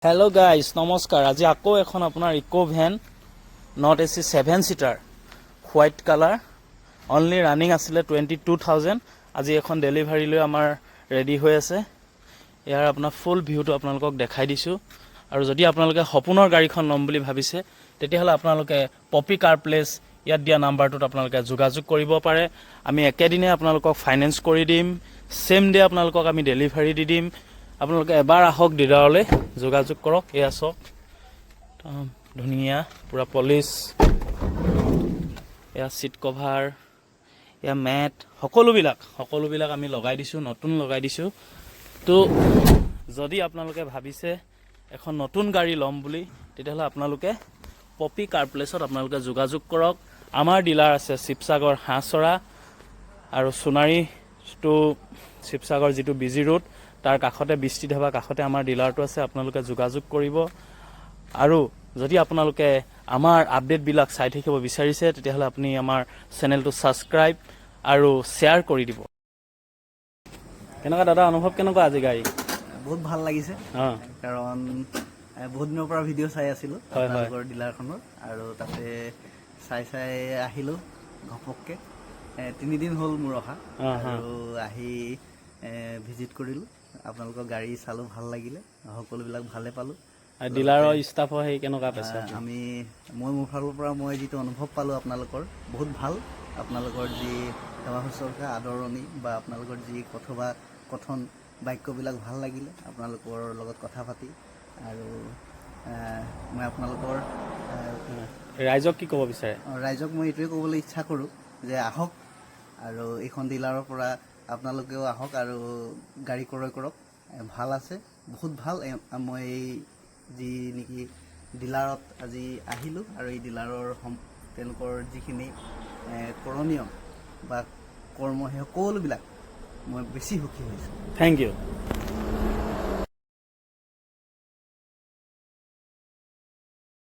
Hello' guys নমস্কাৰ। আজি আকৌ এখন আপোনাৰ Eeco van not AC 7 seater white colour only running আছিলে 22,000। আজি এখন ডেলিভাৰী লৈ আমাৰ ৰেডি হৈ আছে। ইয়াৰ আপোনাৰ ফুল ভিউটো আপোনালোকক দেখাই দিছোঁ। আৰু যদি আপোনালোকে সপোনৰ গাড়ীখন ল'ম বুলি ভাবিছে তেতিয়াহ'লে আপোনালোকে পপি কাৰ প্লেচ ইয়াত দিয়া নাম্বাৰটোত আপোনালোকে যোগাযোগ কৰিব পাৰে। আমি একেদিনে আপোনালোকক ফাইনেন্স কৰি দিম, ছেম ডে আপোনালোকক আমি ডেলিভাৰী দি দিম। আপোনালোকে এবাৰ আহক ডিলাৰলৈ, যোগাযোগ কৰক। এয়া চাওক ধুনীয়া পূৰা পলিচ, এয়া ছিট কভাৰ, এয়া মেট, সকলোবিলাক আমি লগাই দিছোঁ, নতুন লগাই দিছোঁ। তো যদি আপোনালোকে ভাবিছে এখন নতুন গাড়ী ল'ম বুলি তেতিয়াহ'লে আপোনালোকে পপি কাৰ প্লেচত আপোনালোকে যোগাযোগ কৰক। আমাৰ ডিলাৰ আছে শিৱসাগৰ হাঁহচৰা আৰু সোণাৰী টু শিৱসাগৰ যিটো বিজি ৰোড তাৰ কাষতে বৃষ্টি ধাবাৰ কাষতে আমাৰ ডিলাৰটো আছে। আপোনালোকে যোগাযোগ কৰিব। আৰু যদি আপোনালোকে আমাৰ আপডেটবিলাক চাই থাকিব বিচাৰিছে তেতিয়াহ'লে আপুনি আমাৰ চেনেলটো ছাবস্ক্ৰাইব আৰু শ্বেয়াৰ কৰি দিব। কেনেকুৱা দাদা অনুভৱ কেনেকুৱা আজি গাড়ী? বহুত ভাল লাগিছে, কাৰণ বহুত দিনৰ পৰা ভিডিঅ' চাই আছিলোঁ আপোনালোকৰ ডিলাৰখনৰ, আৰু তাতে চাই আহিলোঁ ঘপককৈ। 3 দিন হ'ল মোৰ অহা, আৰু আহি ভিজিট কৰিলোঁ। আপোনালোকৰ গাড়ী চালোঁ, ভাল লাগিলে, সকলোবিলাক ভালে পালোঁ। ডিলাৰৰ ষ্টাফৰ সেই কেনেকুৱা পাইছে? মই মোৰ ফালৰ পৰা মই যিটো অনুভৱ পালোঁ আপোনালোকৰ বহুত ভাল। আপোনালোকৰ যি সেৱা শুশ্ৰূষা আদৰণি বা আপোনালোকৰ যি কথন বাক্যবিলাক ভাল লাগিলে আপোনালোকৰ লগত কথা পাতি। আৰু মই আপোনালোকৰ ৰাইজক কি ক'ব বিচাৰে? ৰাইজক মই এইটোৱে ক'বলৈ ইচ্ছা কৰোঁ যে আহক, আৰু এইখন ডিলাৰৰ পৰা আপোনালোকেও আহক আৰু গাড়ী ক্ৰয় কৰক। ভাল আছে, বহুত ভাল। মই এই যি নেকি ডিলাৰত আজি আহিলোঁ, আৰু এই ডিলাৰৰ তেওঁলোকৰ যিখিনি কৰণীয় বা কৰ্ম সেই সকলোবিলাক মই বেছি সুখী হৈছোঁ। Thank U.